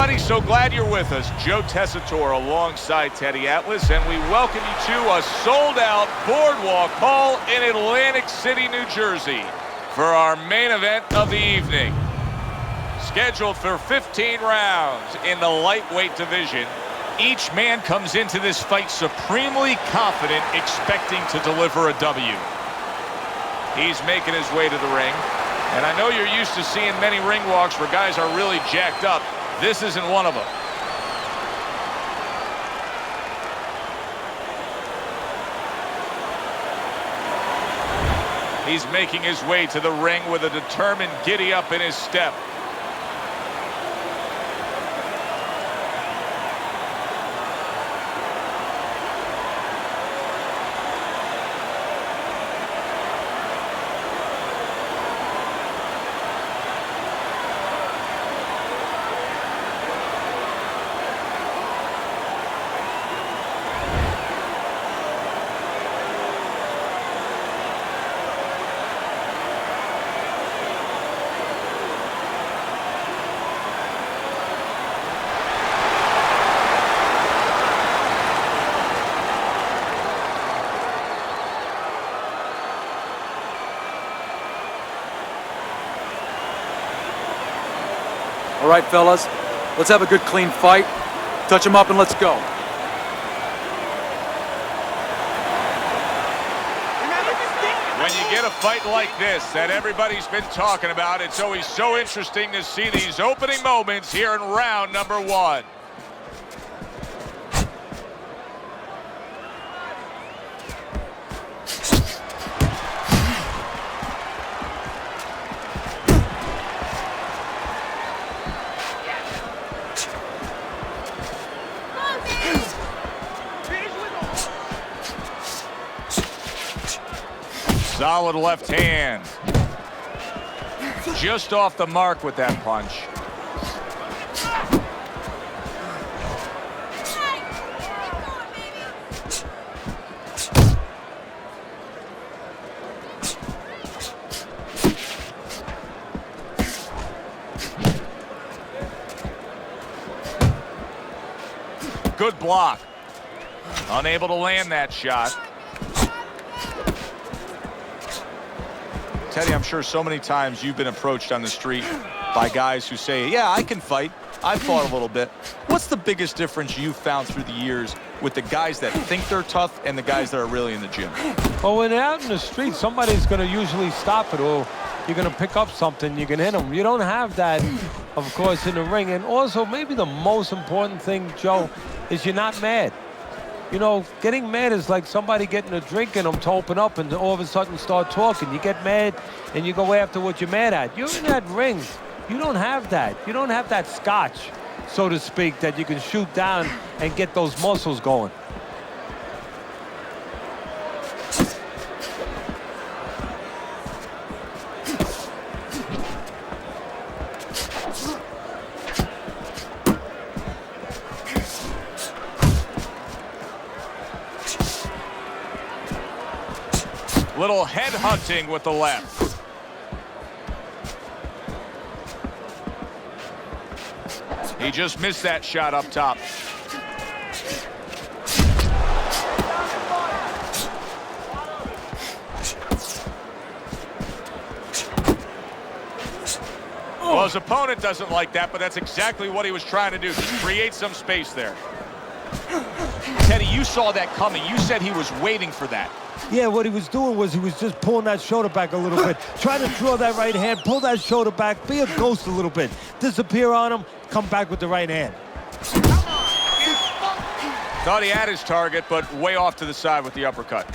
everybody. So glad you're with us. Joe Tessitore alongside Teddy Atlas, and we welcome you to a sold-out Boardwalk Hall in Atlantic City, New Jersey for our main event of the evening. Scheduled for 15 rounds in the lightweight division. Each man comes into this fight supremely confident, expecting to deliver a W. He's making his way to the ring. And I know you're used to seeing many ring walks where guys are really jacked up. This isn't one of them. He's making his way to the ring with a determined giddy up in his step. All right, fellas, let's have a good, clean fight. Touch him up and let's go. When you get a fight like this that everybody's been talking about, it's always so interesting to see these opening moments here in round number one. Solid left hand. Just off the mark with that punch. Good block. Unable to land that shot. Teddy, I'm sure so many times you've been approached on the street by guys who say, yeah, I can fight. I've fought a little bit. What's the biggest difference you've found through the years with the guys that think they're tough and the guys that are really in the gym? Well, when they're out in the street, somebody's going to usually stop it, or you're going to pick up something, you can hit them. You don't have that, of course, in the ring. And also, maybe the most important thing, Joe, is you're not mad. You know, getting mad is like somebody getting a drink in them to open up and all of a sudden start talking. You get mad and you go after what you're mad at. You're in that ring. You don't have that. You don't have that scotch, so to speak, that you can shoot down and get those muscles going. Little head hunting with the left. He just missed that shot up top. Well, his opponent doesn't like that, but that's exactly what he was trying to do. Just create some space there. Teddy, you saw that coming. You said he was waiting for that. Yeah, what he was doing was he was just pulling that shoulder back a little bit, trying to draw that right hand, pull that shoulder back, be a ghost a little bit, disappear on him, come back with the right hand. Thought he had his target, but way off to the side with the uppercut.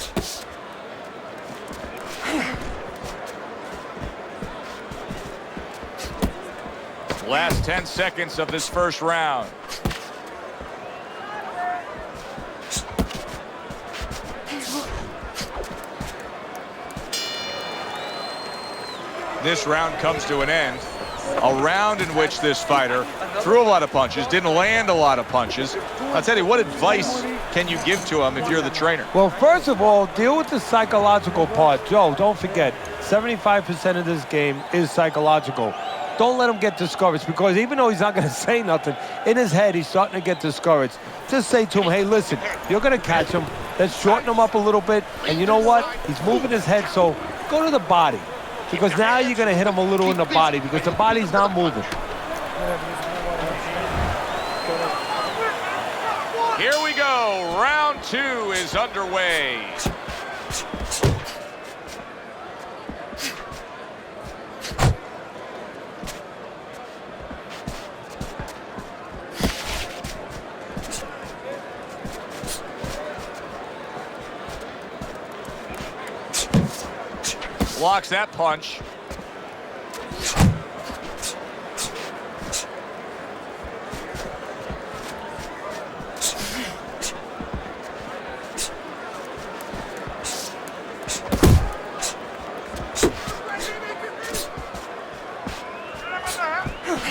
Last 10 seconds of this first round. This round comes to an end. A round in which this fighter threw a lot of punches, didn't land a lot of punches. I'll tell you, what advice can you give to him if you're the trainer? Well, first of all, deal with the psychological part. Joe, don't forget, 75% of this game is psychological. don't let him get discouraged, because even though he's not going to say nothing, in his head he's starting to get discouraged. Just say to him, hey, listen, you're going to catch him. Let's shorten him up a little bit. And you know what? He's moving his head, so go to the body. Because now you're going to hit him a little in the body, because the body's not moving. Here we go. Round 2 is underway. Blocks that punch.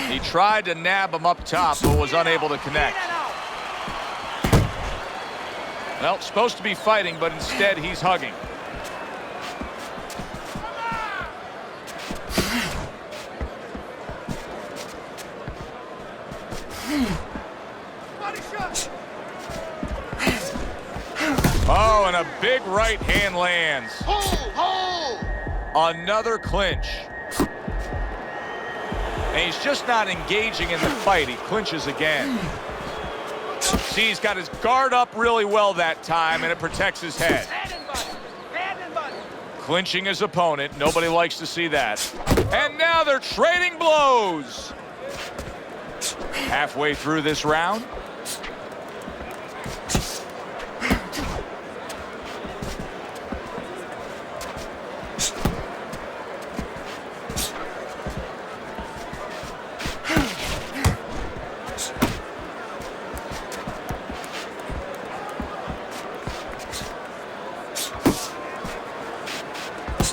He tried to nab him up top, but was unable to connect. Well, supposed to be fighting, but instead he's hugging. Oh, and a big right hand lands. Another clinch. And he's just not engaging in the fight. He clinches again. See, he's got his guard up really well that time, and it protects his head. Clinching his opponent. Nobody likes to see that. And now they're trading blows. Halfway through this round.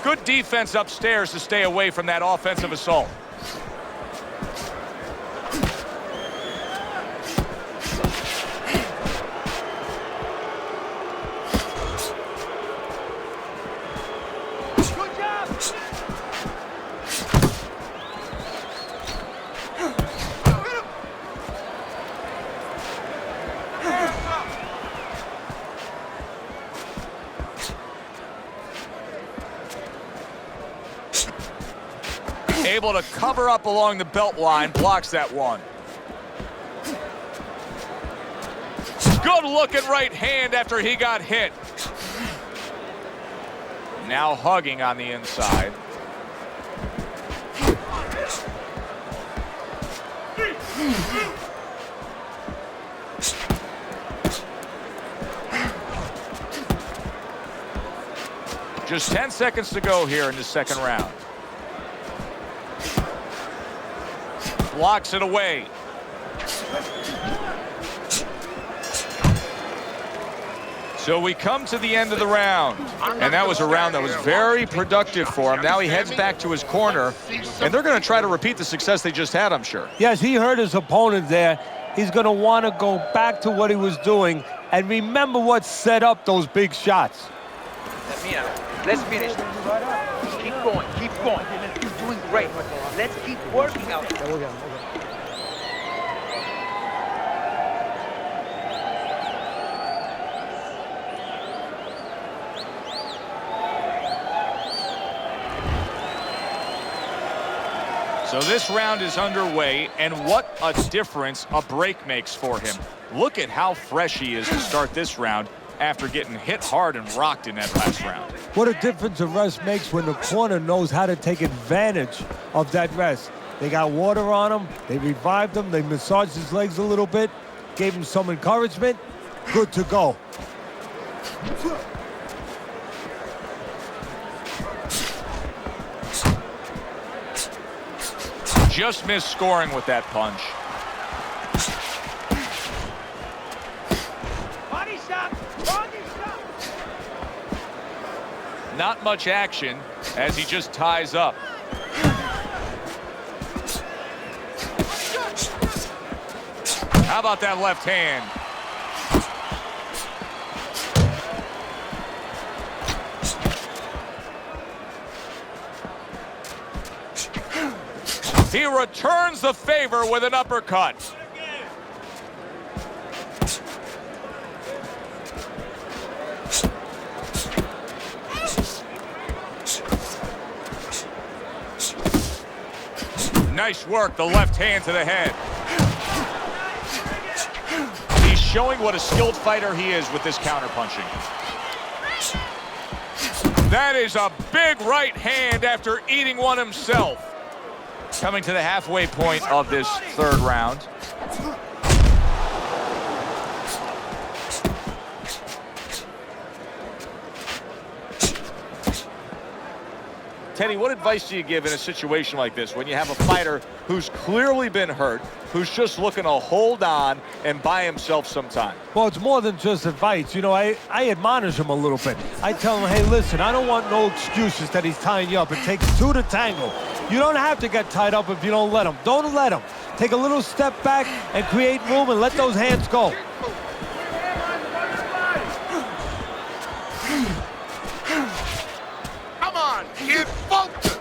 Good defense upstairs to stay away from that offensive assault. Good job. Able to cover up along the belt line, blocks that one. Good looking right hand after he got hit. Now hugging on the inside. Just 10 seconds to go here in the second round. Blocks it away. So we come to the end of the round, and that was a round that was very productive for him. Now he heads back to his corner, and they're going to try to repeat the success they just had, I'm sure. Yes, he hurt his opponent there. He's going to want to go back to what he was doing and remember what set up those big shots. Let's finish. Keep going, keep going. You're doing great. Let's keep working out. So this round is underway, and what a difference a break makes for him. Look at how fresh he is to start this round after getting hit hard and rocked in that last round. What a difference a rest makes when the corner knows how to take advantage of that rest. They got water on him, they revived him, they massaged his legs a little bit, gave him some encouragement, good to go. Just missed scoring with that punch. Body shot. Body shot. Not much action as he just ties up. How about that left hand? He returns the favor with an uppercut. Nice work, the left hand to the head. He's showing what a skilled fighter he is with this counterpunching. That is a big right hand after eating one himself. Coming to the halfway point of this third round. Teddy, what advice do you give in a situation like this when you have a fighter who's clearly been hurt, who's just looking to hold on and buy himself some time? Well, it's more than just advice. You know, I admonish him a little bit. I tell him, hey, listen, I don't want no excuses that he's tying you up. It takes two to tango. You don't have to get tied up if you don't let him. Don't let him. Take a little step back and create room and let those hands go. Come on, kid, focus!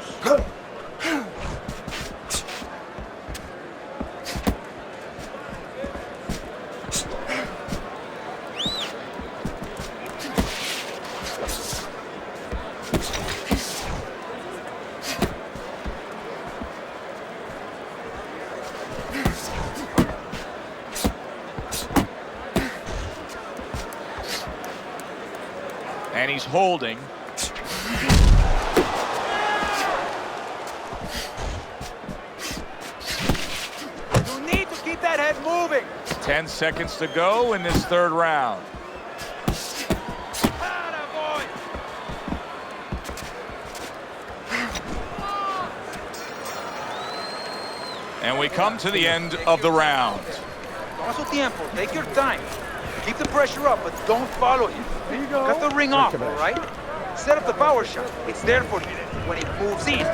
And he's holding. You need to keep that head moving. 10 seconds to go in this third round. Attaboy. And we come to the end of the round. Toma su tiempo. Take your time. Keep the pressure up, but don't follow him. There you go. Cut the ring off, all right? Set up the power shot. It's there for you when it moves in.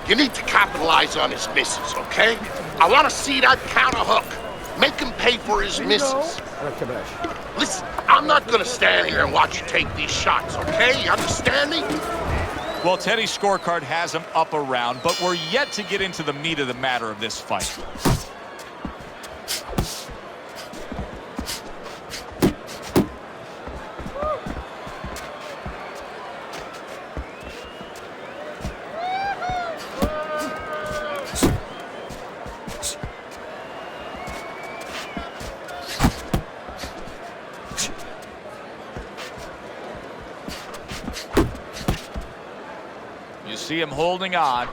You need to capitalize on his misses, okay? I want to see that counter hook. Make him pay for his misses. Listen, I'm not going to stand here and watch you take these shots, okay? You understand me? Well, Teddy's scorecard has him up a round, but we're yet to get into the meat of the matter of this fight. You see him holding on.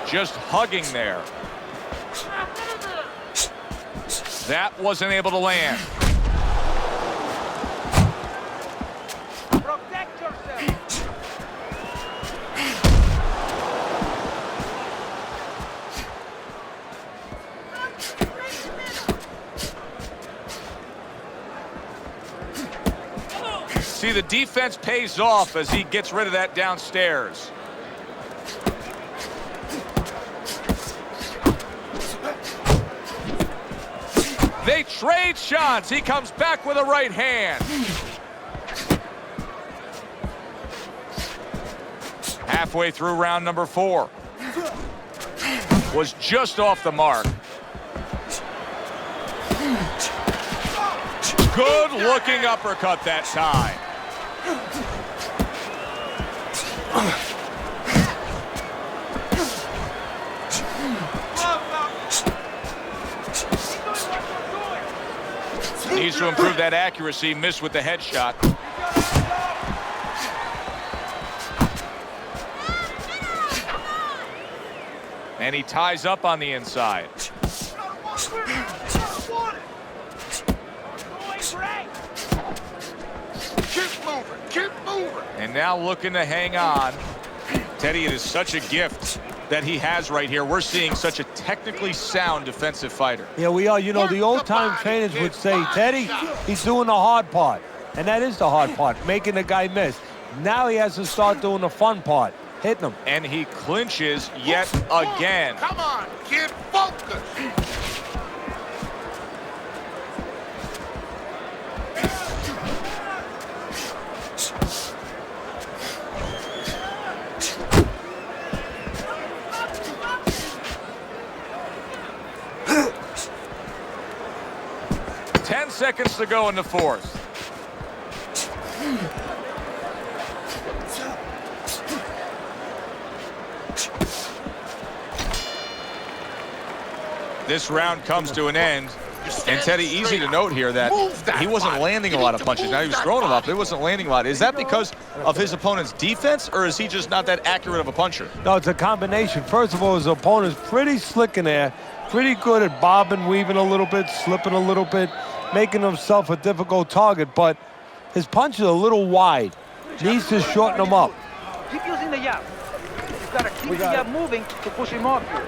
Just hugging there. That wasn't able to land. Protect yourself. See, the defense pays off as he gets rid of that downstairs. They trade shots. He comes back with a right hand. Halfway through round number 4. Was just off the mark. Good looking uppercut that time. Needs to improve that accuracy. Missed with the headshot. And he ties up on the inside. Keep moving, keep moving. And now looking to hang on. Teddy, it is such a gift that he has right here. We're seeing such a technically sound defensive fighter. Yeah, we are. You know, the old-time trainers would say, Teddy, he's doing the hard part. And that is the hard part, making the guy miss. Now he has to start doing the fun part, hitting him. And he clinches yet again. Come on, kid, focus. Ten seconds to go in the fourth. This round comes to an end. And Teddy, easy to note here that he wasn't landing a lot of punches. Now he was throwing them up, but he wasn't landing a lot. Is that because of his opponent's defense, or is he just not that accurate of a puncher? No, it's a combination. First of all, his opponent's pretty slick in there, pretty good at bobbing, weaving a little bit, slipping a little bit, making himself a difficult target, but his punch is a little wide. Needs to shorten them up. Keep using the jab. You've got to keep the jab moving to push him off you.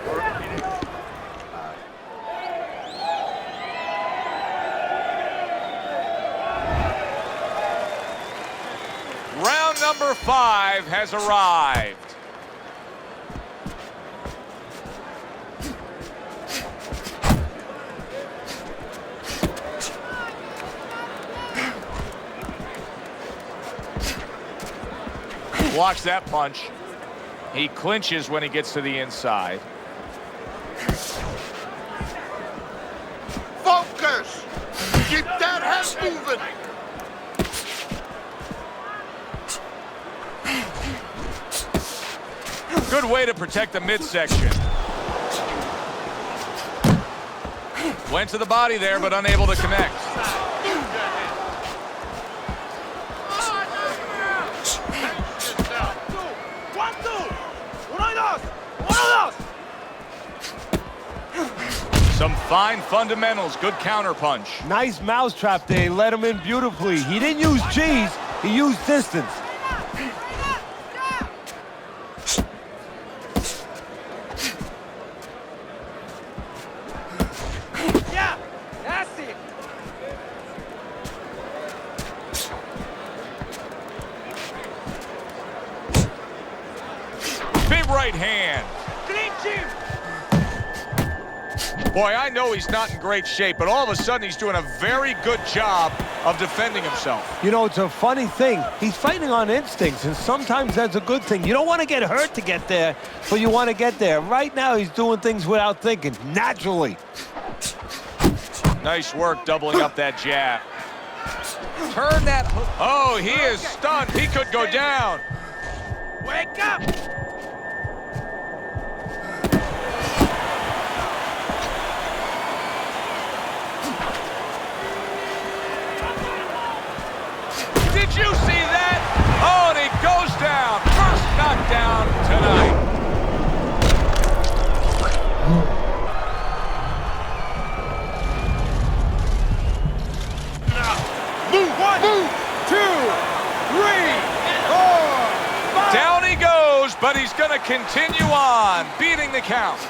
Round number 5 has arrived. Blocks that punch. He clinches when he gets to the inside. Focus! Keep that head moving! Good way to protect the midsection. Went to the body there, but unable to connect. Some fine fundamentals, good counterpunch. Nice mousetrap there. He let him in beautifully. He didn't use G's, he used distance. Yeah, that's it. Big right hand. Clinch him. Boy, I know he's not in great shape, but all of a sudden he's doing a very good job of defending himself. You know, it's a funny thing. He's fighting on instincts, and sometimes that's a good thing. You don't want to get hurt to get there, but you want to get there. Right now, he's doing things without thinking, naturally. Nice work doubling up that jab. Turn that hook. Oh, he is stunned. He could go down. Wake up. Did you see that? Oh, and he goes down. First knockdown tonight. One, two, 3, 4, 5. Down he goes, but he's going to continue on, beating the count.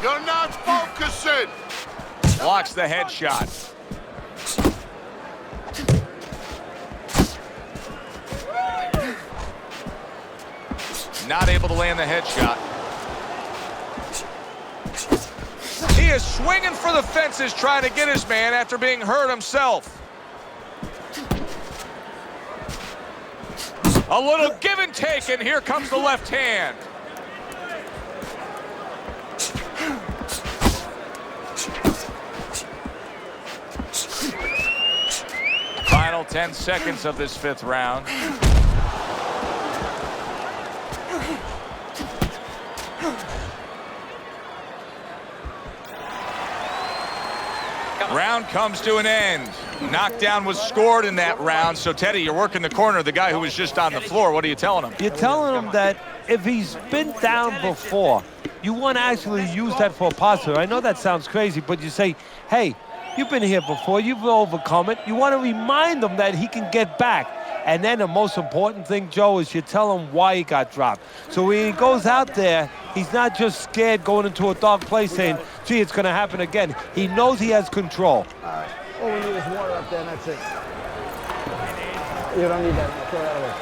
You're not focusing! Blocks the headshot. Not able to land the headshot. He is swinging for the fences, trying to get his man after being hurt himself. A little give and take, and here comes the left hand. Final 10 seconds of this 5th round. Round comes to an end. Knockdown was scored in that round. So, Teddy, you're working the corner of the guy who was just on the floor. What are you telling him? You're telling him that if he's been down before, you want to actually use that for a positive. I know that sounds crazy, but you say, hey, you've been here before. You've overcome it. You want to remind him that he can get back. And then the most important thing, Joe, is you tell him why he got dropped. So when he goes out there, he's not just scared going into a dark place saying, gee, it's going to happen again. He knows he has control. All we need is water up there, and that's it. You don't need that. Throw that away.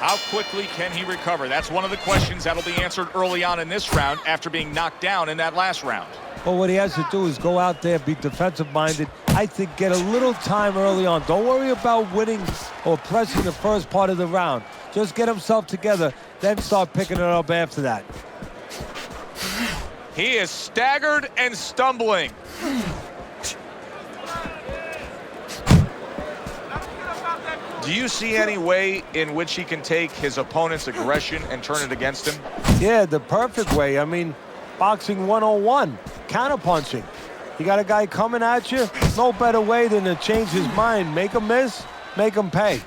How quickly can he recover? That's one of the questions that'll be answered early on in this round after being knocked down in that last round. Well, what he has to do is go out there, be defensive-minded. I think get a little time early on. Don't worry about winning or pressing the first part of the round. Just get himself together, then start picking it up after that. He is staggered and stumbling. Do you see any way in which he can take his opponent's aggression and turn it against him? Yeah, the perfect way. I mean, boxing 101, counterpunching. You got a guy coming at you, no better way than to change his mind. Make him miss, make him pay.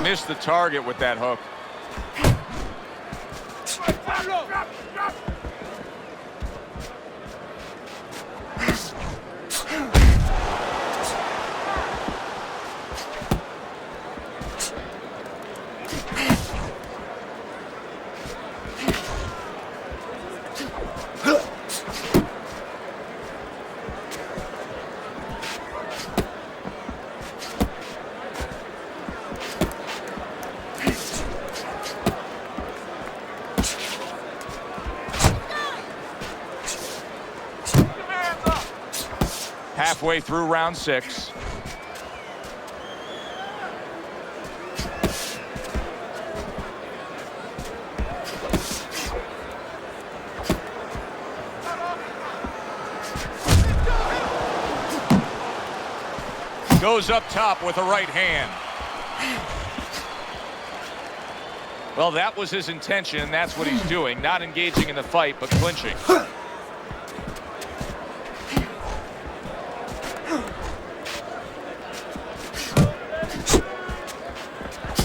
Missed the target with that hook. Halfway through round 6. Goes up top with a right hand. Well, that was his intention, and that's what he's doing. Not engaging in the fight, but clinching.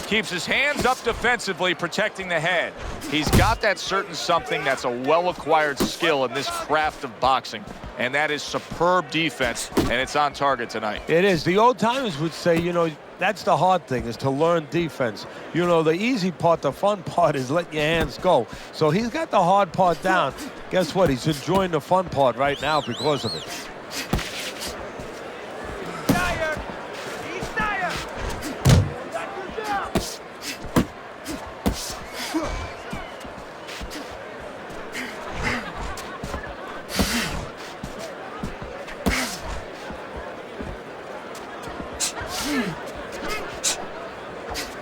Keeps his hands up defensively, protecting the head. He's got that certain something that's a well-acquired skill in this craft of boxing, and that is superb defense, and it's on target tonight. It is. The old-timers would say, you know, that's the hard thing, is to learn defense. You know, the easy part, the fun part is letting your hands go. So he's got the hard part down. Guess what? He's enjoying the fun part right now because of it.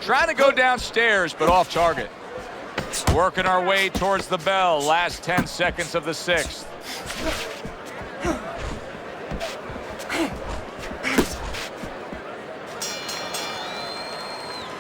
Trying to go downstairs, but off target. Working our way towards the bell. Last 10 seconds of the 6th.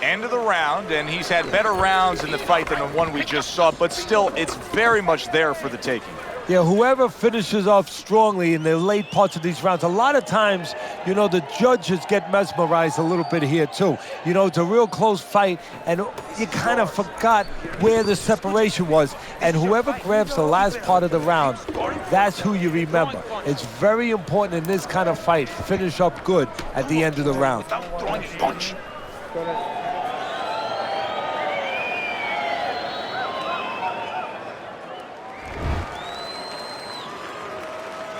End of the round, and he's had better rounds in the fight than the one we just saw, but still, it's very much there for the taking. Yeah, whoever finishes off strongly in the late parts of these rounds, a lot of times, you know, the judges get mesmerized a little bit here too. You know, it's a real close fight, and you kind of forgot where the separation was. And whoever grabs the last part of the round, that's who you remember. It's very important in this kind of fight, finish up good at the end of the round. Throwing a punch.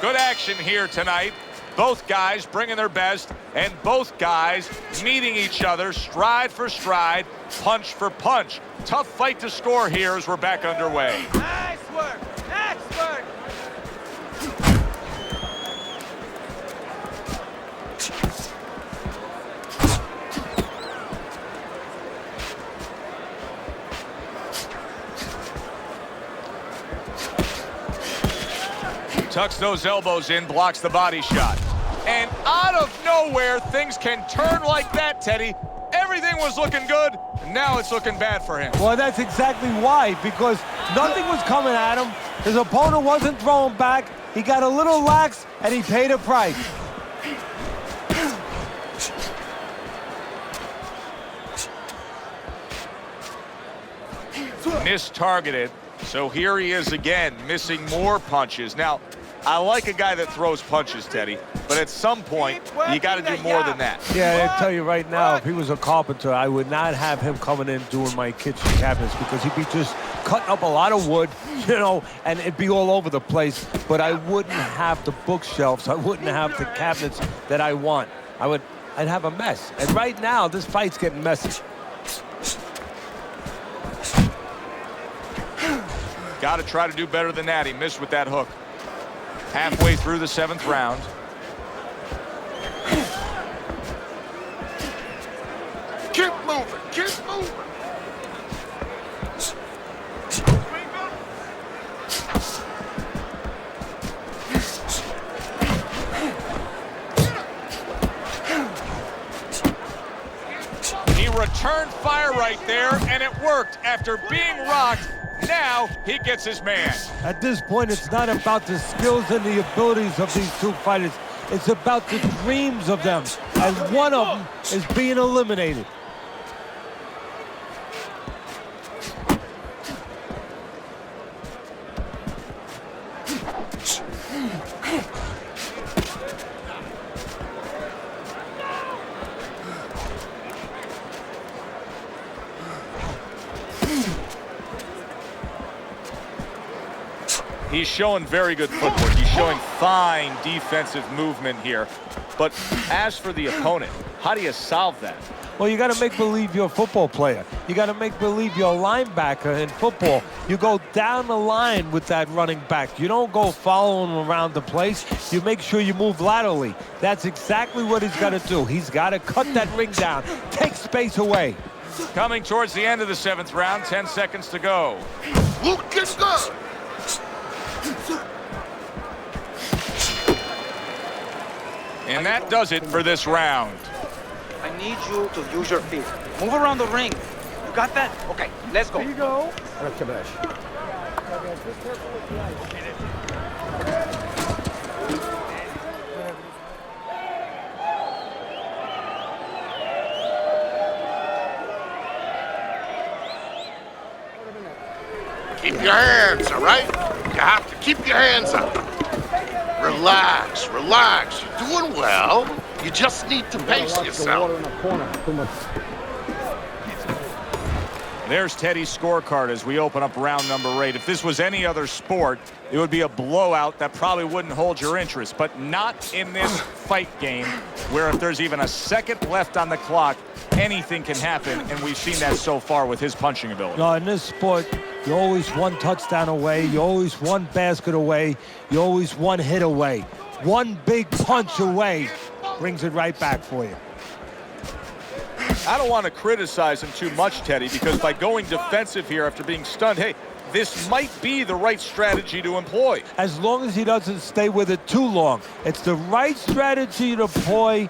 Good action here tonight. Both guys bringing their best, and both guys meeting each other stride for stride, punch for punch. Tough fight to score here as we're back underway. Nice work. Nice work. Tucks those elbows in, blocks the body shot. And out of nowhere, things can turn like that, Teddy. Everything was looking good, and now it's looking bad for him. Well, that's exactly why, because nothing was coming at him. His opponent wasn't throwing back. He got a little lax, and he paid a price. Mistargeted. So here he is again, missing more punches. Now, I like a guy that throws punches, Teddy, but at some point, you got to do more than that. Yeah, I tell you right now, if he was a carpenter, I would not have him coming in doing my kitchen cabinets because he'd be just cutting up a lot of wood, you know, and it'd be all over the place. But I wouldn't have the bookshelves. I wouldn't have the cabinets that I want. I'd have a mess. And right now, this fight's getting messy. Got to try to do better than that. He missed with that hook. Halfway through the 7th round. Keep moving, keep moving. He returned fire right there, and it worked. After being rocked, now he gets his man. At this point, it's not about the skills and the abilities of these two fighters. It's about the dreams of them, as one of them is being eliminated. He's showing very good footwork. He's showing fine defensive movement here. But as for the opponent, how do you solve that? Well, you got to make believe you're a football player. You got to make believe you're a linebacker in football. You go down the line with that running back. You don't go following him around the place. You make sure you move laterally. That's exactly what he's got to do. He's got to cut that ring down, take space away. Coming towards the end of the 7th round, 10 seconds to go. Looking good. And that does it for this round. I need you to use your feet. Move around the ring. You got that? Okay, let's go. Here you go. Alexis. Keep your hands, all right? You have to keep your hands up. Relax, relax. You're doing well. You just need to pace yourself. There's Teddy's scorecard as we open up round number 8. If this was any other sport, it would be a blowout that probably wouldn't hold your interest, but not in this fight game where if there's even a second left on the clock, anything can happen, and we've seen that so far with his punching ability. No, in this sport, you're always one touchdown away. You're always one basket away. You're always one hit away. One big punch away brings it right back for you. I don't want to criticize him too much, Teddy, because by going defensive here after being stunned, hey, this might be the right strategy to employ. As long as he doesn't stay with it too long. It's the right strategy to employ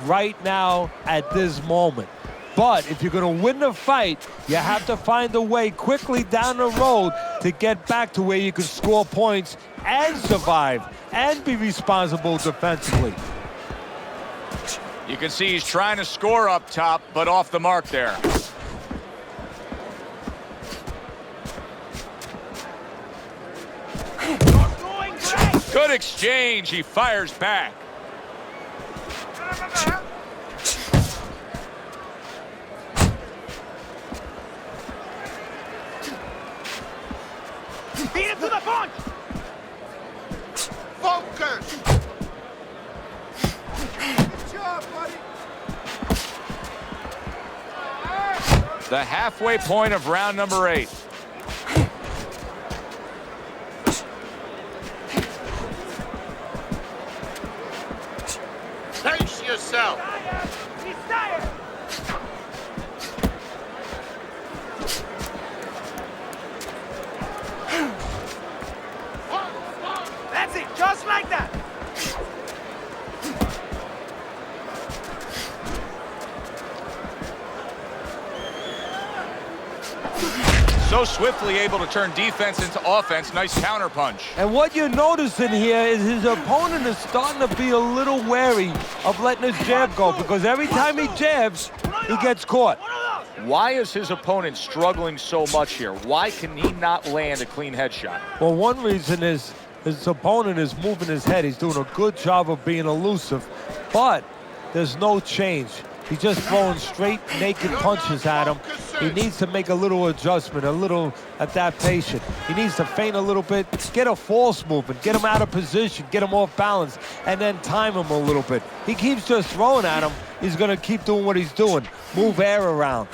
right now at this moment. But if you're going to win the fight, you have to find a way quickly down the road to get back to where you can score points and survive and be responsible defensively. You can see he's trying to score up top, but off the mark there. Good exchange. He fires back. Beat him to the punch! Focus! Good job, buddy! The halfway point of round number 8. Pace yourself. He's tired! That's it, just like that! So swiftly able to turn defense into offense. Nice counter punch. And what you're noticing here is his opponent is starting to be a little wary of letting his jab go, because every time he jabs, he gets caught. Why is his opponent struggling so much here? Why can he not land a clean headshot? Well, one reason is His opponent is moving his head. He's doing a good job of being elusive, but there's no change. He's just throwing straight, naked punches at him. He needs to make a little adjustment, a little adaptation. He needs to feint a little bit, get a false movement, get him out of position, get him off balance, and then time him a little bit. He keeps just throwing at him. He's going to keep doing what he's doing, move air around.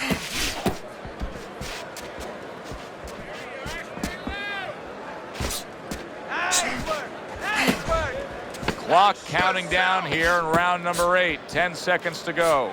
Clock counting down here in round number 8. 10 seconds to go.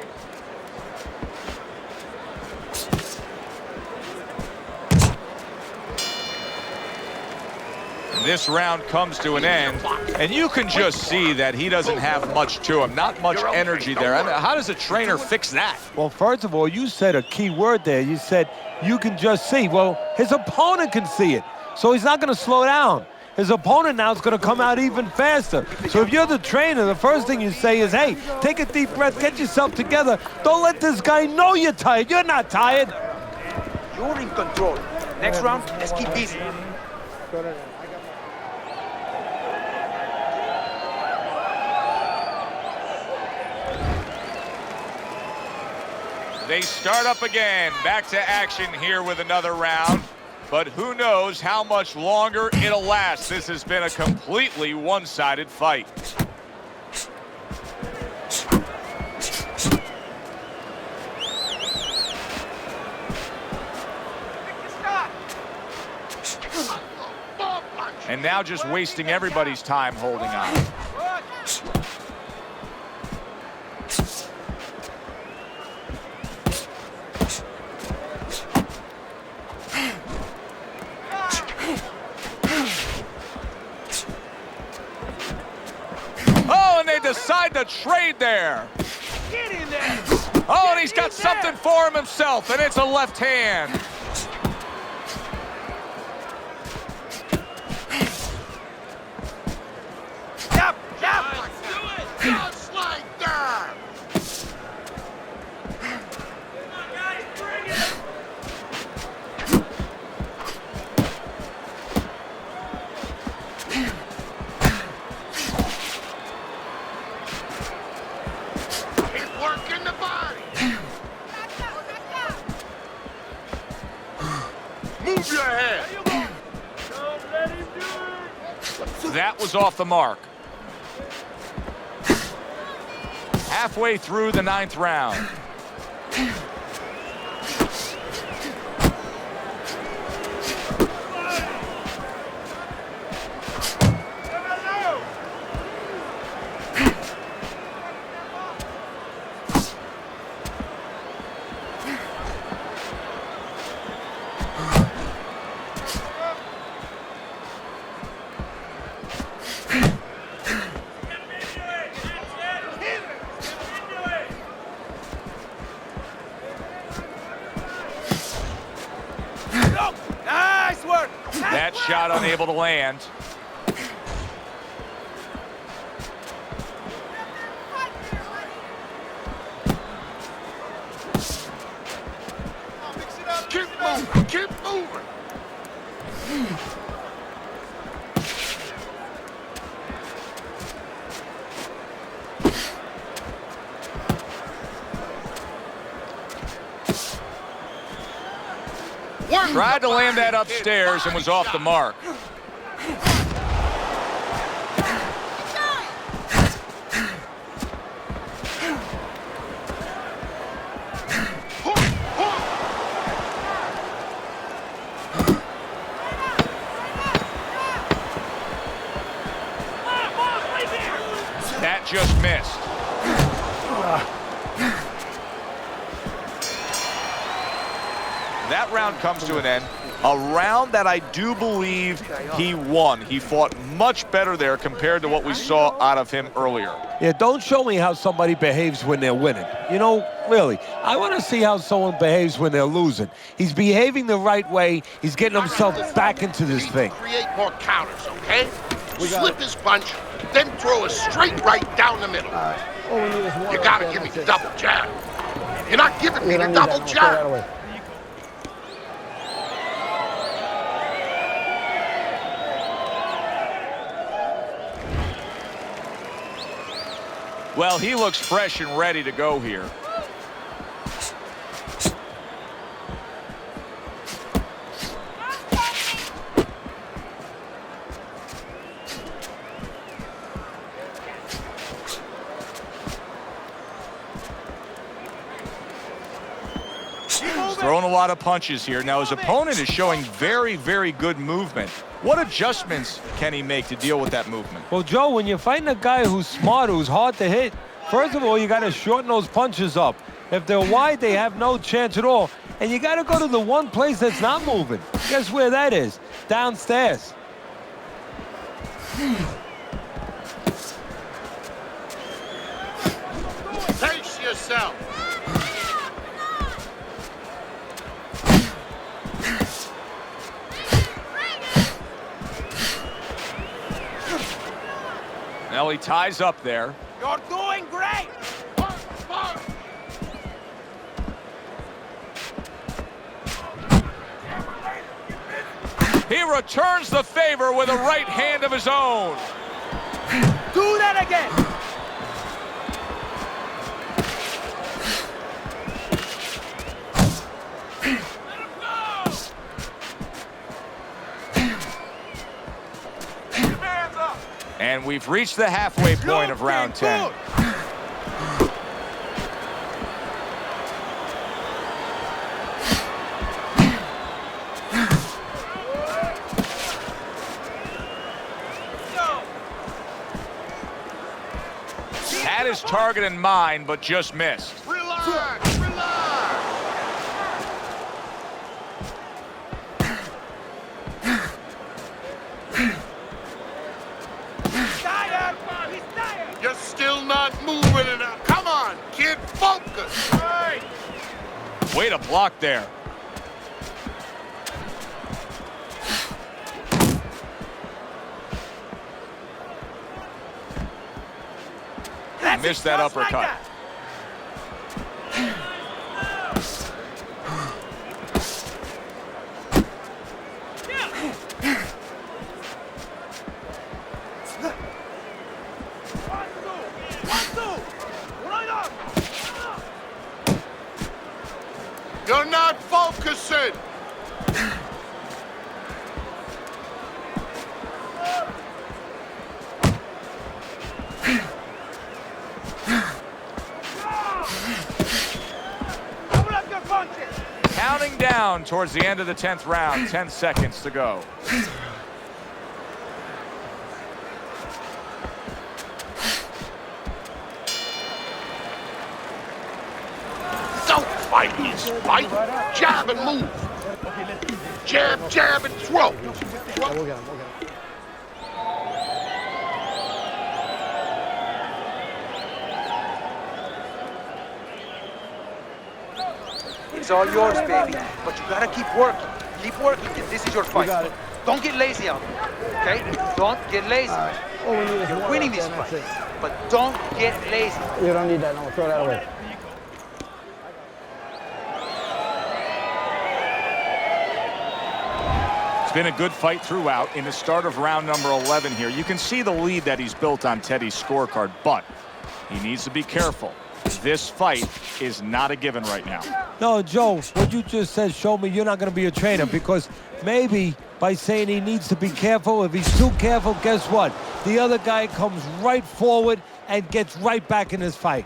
This round comes to an end, and you can just see that he doesn't have much to him, not much energy there. I mean, how does a trainer fix that? Well, first of all, you said a key word there. You said you can just see. Well, his opponent can see it, so he's not going to slow down. His opponent now is going to come out even faster. So if you're the trainer, the first thing you say is, hey, take a deep breath, get yourself together. Don't let this guy know you're tired. You're not tired. You're in control. Next round, let's keep busy. They start up again, back to action here with another round. But who knows how much longer it'll last. This has been a completely one-sided fight. And now just wasting everybody's time holding on. Decide to trade there. Get in there. Oh, and he's got something for him himself, and it's a left hand. Yep, yep. Let's do it. Just like that. Come on, guys, bring it. Working the body. Move your head. Don't let him do it. That was off the mark. Halfway through the 9th round. Nice work. That shot unable to land. Keep moving. Keep moving. Tried to land that upstairs and was off the mark. That just missed. That round comes to an end. A round that I do believe he won. He fought much better there compared to what we saw out of him earlier. Yeah, don't show me how somebody behaves when they're winning. You know, really, I want to see how someone behaves when they're losing. He's behaving the right way. He's getting himself back into this thing. Create more counters, okay? Slip his punch, then throw a straight right down the middle. All we need is one. You gotta give me the double jab. You're not giving me the double jab. Well, he looks fresh and ready to go here. He's throwing a lot of punches here. Now his opponent is showing very, very good movement. What adjustments can he make to deal with that movement? Well, Joe, when you're fighting a guy who's smart, who's hard to hit, first of all, you got to shorten those punches up. If they're wide, they have no chance at all. And you got to go to the one place that's not moving. Guess where that is? Downstairs. Pace yourself. Now he ties up there. You're doing great. He returns the favor with a right hand of his own. Do that again. And we've reached the halfway point of round 10. Had his target in mind, but just missed. Relax, relax. You're still not moving enough. Come on, kid, focus. Right. Way to block there. Missed that uppercut. You're not focusing. Counting down towards the end of the 10th round, 10 seconds to go. Don't fight his fight. Jab and move. Jab, jab, and throw. We'll get him, we'll get him. It's all yours, baby. But you gotta keep working. Keep working. This is your fight. got it. Don't get lazy out there. Okay? Don't get lazy. All right. All we need is You're one winning up this there, and fight. that's it. But don't get lazy. You don't need that, no. Throw that away. It's been a good fight throughout. In the start of round number 11 here, you can see the lead that he's built on Teddy's scorecard, but he needs to be careful. This fight is not a given right now. No, Joe, what you just said showed me you're not going to be a trainer, because maybe by saying he needs to be careful, if he's too careful, guess what? The other guy comes right forward and gets right back in his fight.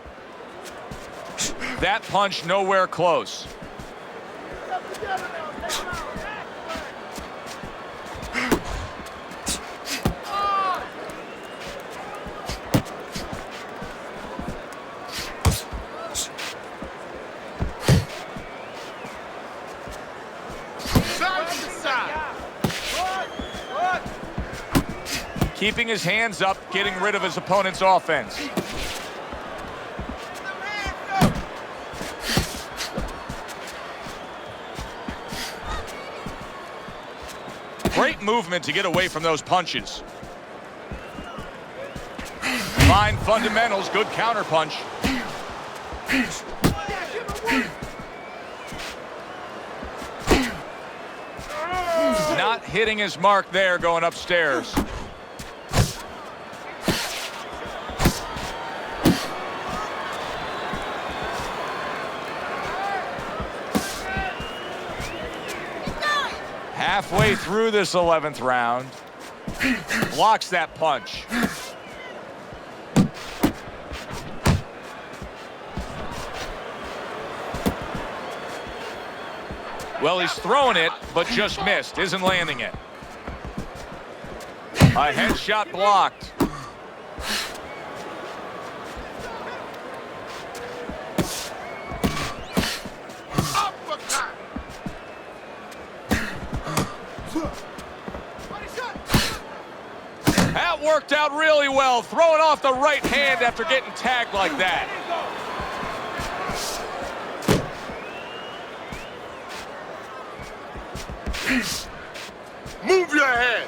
That punch nowhere close. Keeping his hands up, getting rid of his opponent's offense. Great movement to get away from those punches. Fine fundamentals, good counter punch. Not hitting his mark there, going upstairs. halfway through this 11th round. Blocks that punch. Well, he's throwing it, but just missed. Isn't landing it. A headshot blocked. That worked out really well. Throwing off the right hand after getting tagged like that. Move your head.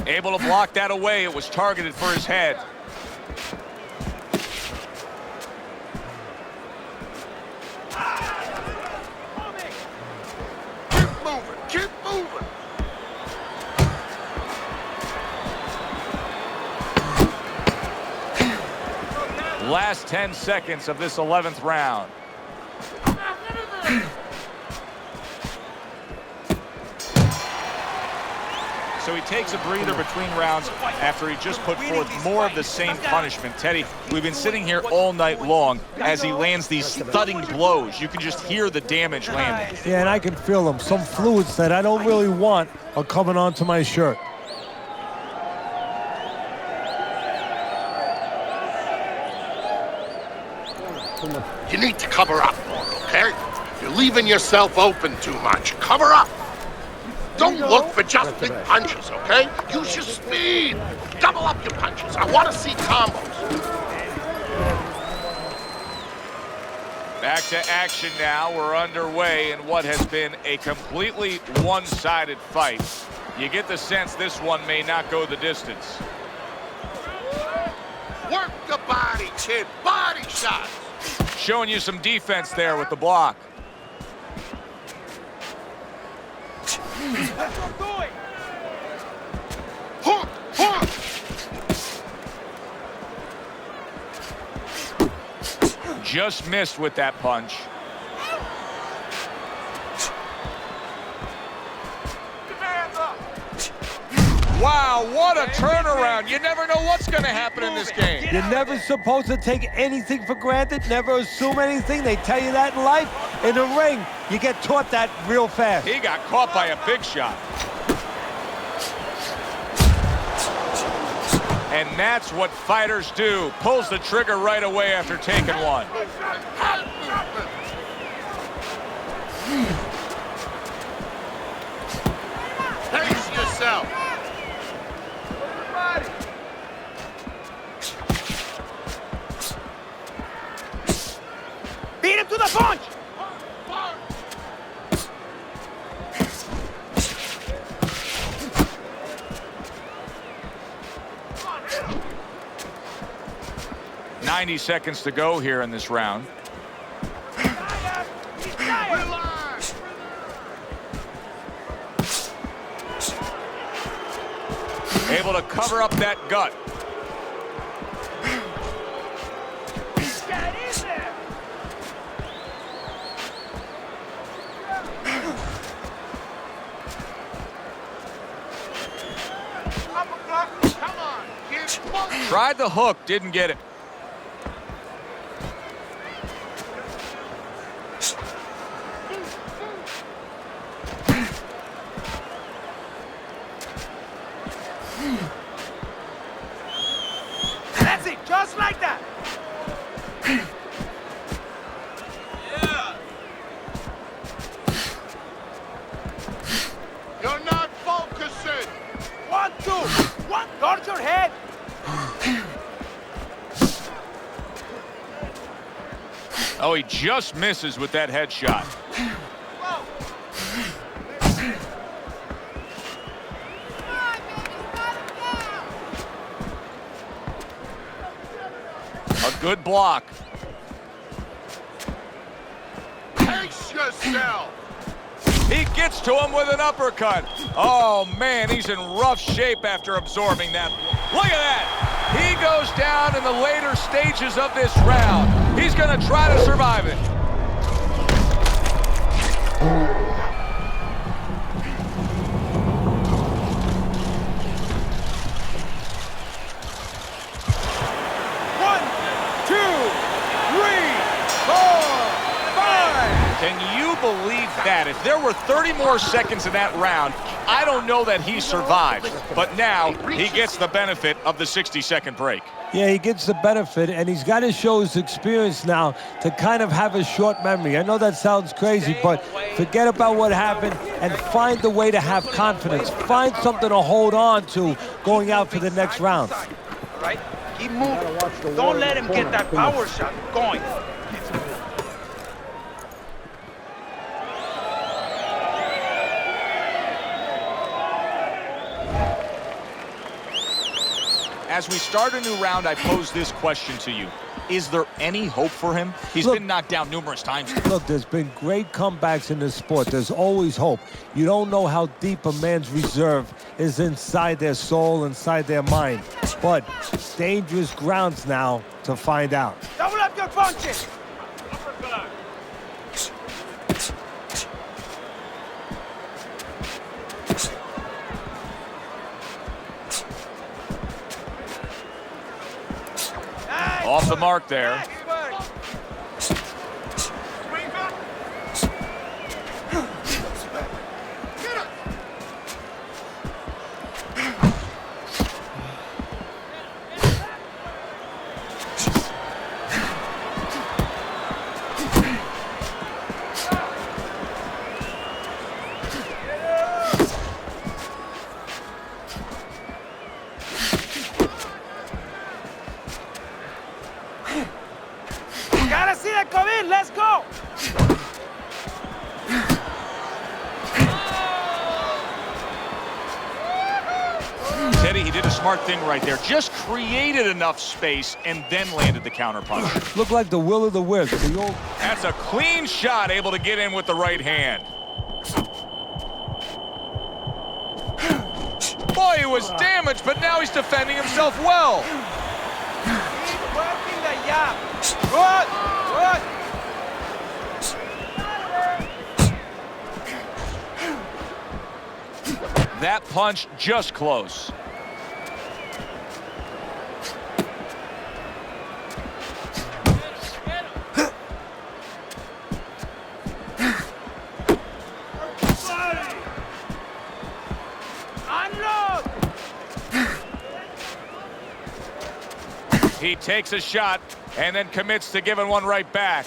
Able to block that away. It was targeted for his head. Keep moving. Keep moving. Last 10 seconds of this 11th round. So he takes a breather between rounds after he just put forth more of the same punishment. Teddy, we've been sitting here all night long as he lands these thudding blows. You can just hear the damage landing. Yeah, and I can feel them. Some fluids that I don't really want are coming onto my shirt. You need to cover up, okay? You're leaving yourself open too much. Cover up. Don't look for just big punches, okay? Use your speed. Double up your punches. I want to see combos. Back to action now. We're underway in what has been a completely one-sided fight. You get the sense this one may not go the distance. Work the body, kid. Body shots. Showing you some defense there with the block. Hook, hook. Just missed with that punch. Wow, what a turnaround. You never know what's going to happen in this game. You're never supposed to take anything for granted, never assume anything. They tell you that in life. In the ring, you get taught that real fast. He got caught by a big shot. And that's what fighters do. Pulls the trigger right away after taking one. Pace yourself. Beat him to the punch! .90 seconds to go here in this round. Able to cover up that gut. Tried the hook, didn't get it. That's it, just like that. You're not focusing. 1, 2, 1. Guard your head. Oh, he just misses with that headshot. A good block. Pace yourself. yourself. He gets to him with an uppercut. Oh, man, he's in rough shape after absorbing that. Look at that. He goes down in the later stages of this round. He's going to try to survive it. Can you believe that? If there were 30 more seconds in that round, I don't know that he survives. But now he gets the benefit of the 60-second break. Yeah, he gets the benefit, and he's got to show his experience now to kind of have a short memory. I know that sounds crazy, but forget about what happened and find the way to have confidence. Find something to hold on to going out for the next round. All right? Keep moving. Don't let him get that power shot going. As we start a new round, I pose this question to you. Is there any hope for him? He's been knocked down numerous times. Look, there's been great comebacks in this sport. There's always hope. You don't know how deep a man's reserve is inside their soul, inside their mind. But dangerous grounds now to find out. Double up your punches. Off the mark there. Gotta see that come in. Let's go. Teddy, he did a smart thing right there. Just created enough space and then landed the counter punch. Looked like the will of the wisp. That's a clean shot, able to get in with the right hand. Boy, he was damaged, but now he's defending himself well. Keep working the jab. Good, good. That punch just close. Unload. He takes a shot and then commits to giving one right back.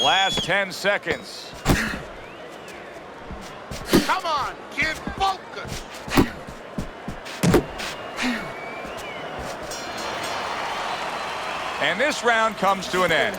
Last 10 seconds. Come on, kid, focus. And this round comes to an end.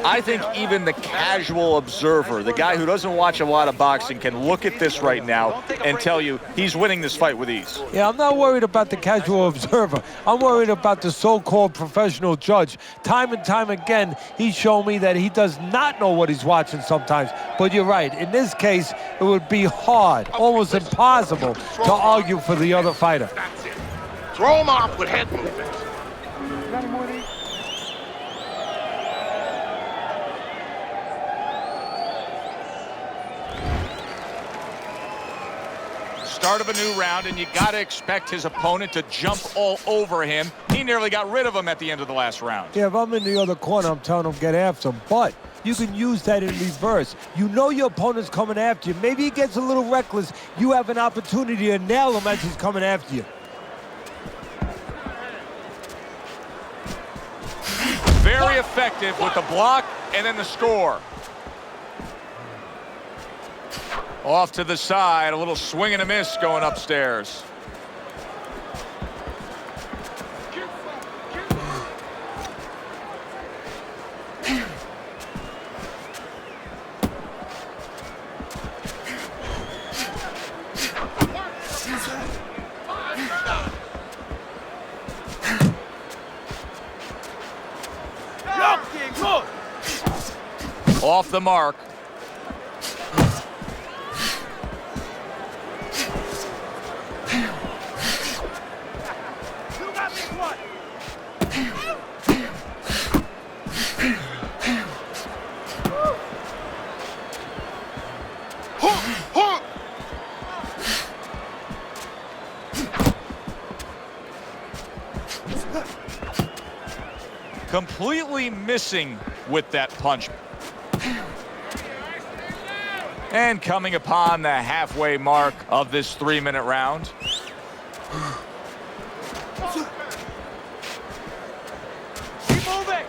I think even the casual observer, the guy who doesn't watch a lot of boxing, can look at this right now and tell you he's winning this fight with ease. Yeah, I'm not worried about the casual observer. I'm worried about the so-called professional judge. Time and time again, he's shown me that he does not know what he's watching sometimes. But you're right. In this case, it would be hard, almost impossible, to argue for the other fighter. That's it. Throw him off with head movement. Start of a new round, and you got to expect his opponent to jump all over him. He nearly got rid of him at the end of the last round. Yeah, if I'm in the other corner, I'm telling him get after him. But you can use that in reverse. You know your opponent's coming after you. Maybe he gets a little reckless. You have an opportunity to nail him as he's coming after you. Very effective with the block and then the score. Off to the side, a little swing and a miss going upstairs. Off the mark. Completely missing with that punch. And coming upon the halfway mark of this 3-minute round. Keep moving.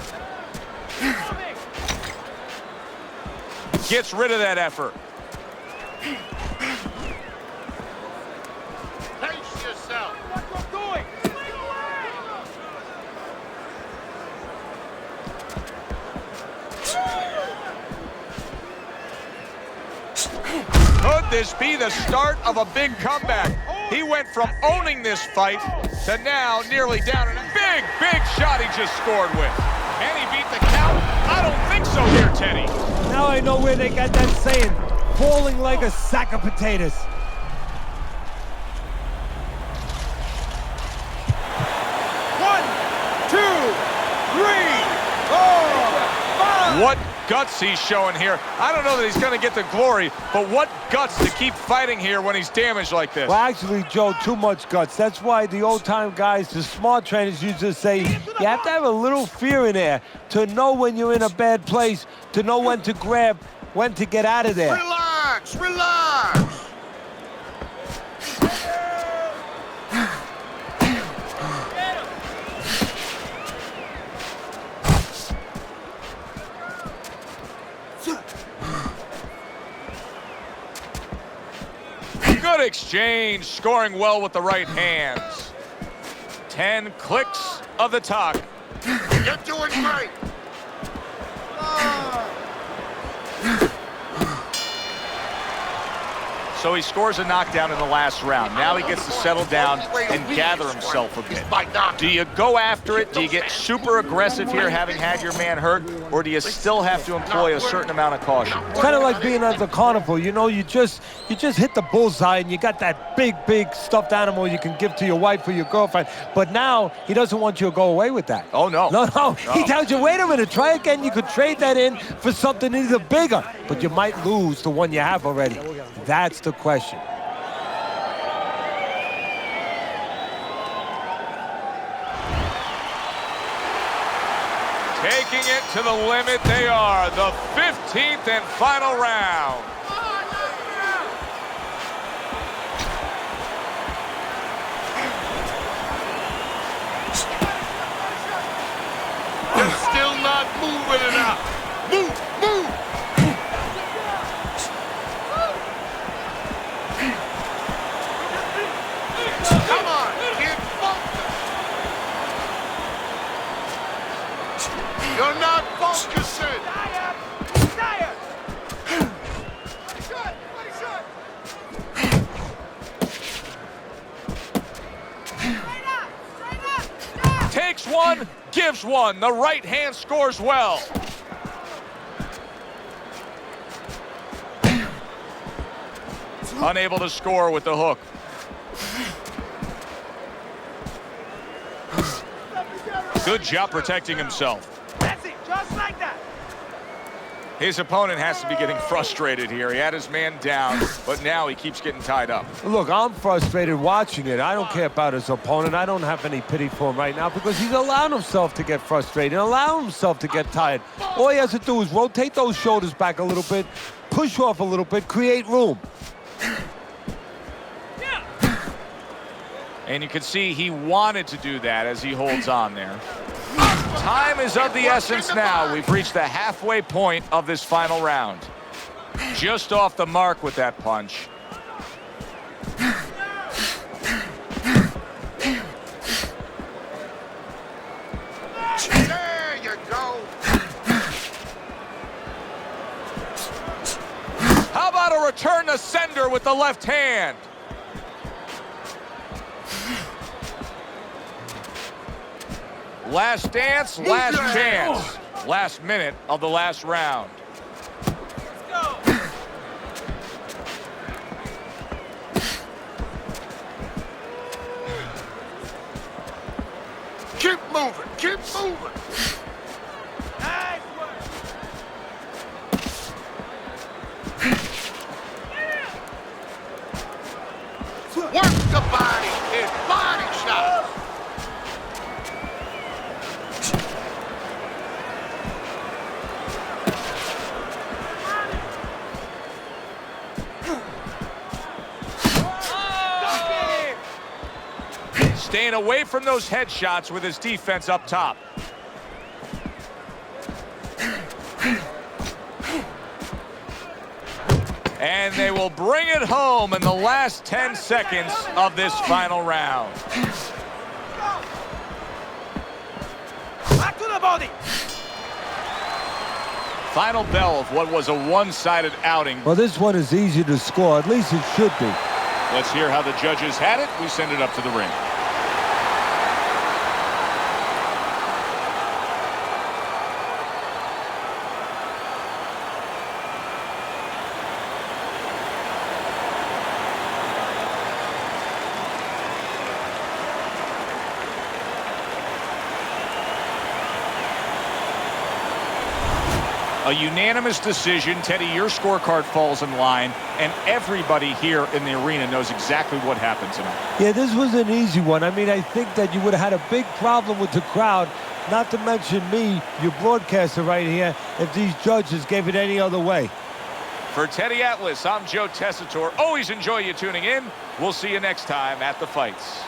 Gets rid of that effort. Pace yourself. Watch what I'm doing. Could this be the start of a big comeback? He went from owning this fight to now nearly down. And a big, big shot he just scored with. Can he beat the count? I don't think so here, Teddy. Now I know where they got that saying, falling like a sack of potatoes. What guts he's showing here. I don't know that he's going to get the glory, but what guts to keep fighting here when he's damaged like this. Well, actually, Joe, too much guts. That's why the old-time guys, the smart trainers used to say, you have to have a little fear in there to know when you're in a bad place, to know when to grab, when to get out of there. Relax, relax. Good exchange, scoring well with the right hands. 10 clicks of the talk. You're doing great. So he scores a knockdown in the last round. Now he gets to settle down and gather himself a bit. Do you go after it? Do you get super aggressive here, having had your man hurt? Or do you still have to employ a certain amount of caution? It's kind of like being at the carnival. You know, you just hit the bullseye and you got that big, big stuffed animal you can give to your wife or your girlfriend. But now he doesn't want you to go away with that. Oh, no. No. He tells you, wait a minute, try again. You could trade that in for something either bigger, but you might lose the one you have already. That's the question. Taking it to the limit, they are the 15th and final round. You're still not moving enough. Move. Come on, get focused. You're not focusing. Takes one, gives one. The right hand scores well. Unable to score with the hook. Good job protecting himself. That's it, just like that. His opponent has to be getting frustrated here. He had his man down, but now he keeps getting tied up. Look, I'm frustrated watching it. I don't care about his opponent. I don't have any pity for him right now because he's allowed himself to get frustrated, allowing himself to get tired. All he has to do is rotate those shoulders back a little bit, push off a little bit, create room. And you can see he wanted to do that as he holds on there. Time is of the essence now. We've reached the halfway point of this final round. Just off the mark with that punch. There you go. How about a return to sender with the left hand? Last dance, last chance. Last minute of the last round. Let's go. Keep moving, keep moving. Nice work. Work the body, hit body shots. Staying away from those headshots with his defense up top. And they will bring it home in the last 10 seconds of this final round. Back to the body. Final bell of what was a one-sided outing. Well, this one is easy to score. At least it should be. Let's hear how the judges had it. We send it up to the ring. A unanimous decision. Teddy, your scorecard falls in line, and everybody here in the arena knows exactly what happened tonight. Yeah, this was an easy one. I mean, I think that you would have had a big problem with the crowd, not to mention me, your broadcaster right here, if these judges gave it any other way. For Teddy Atlas, I'm Joe Tessitore. Always enjoy you tuning in. We'll see you next time at the fights.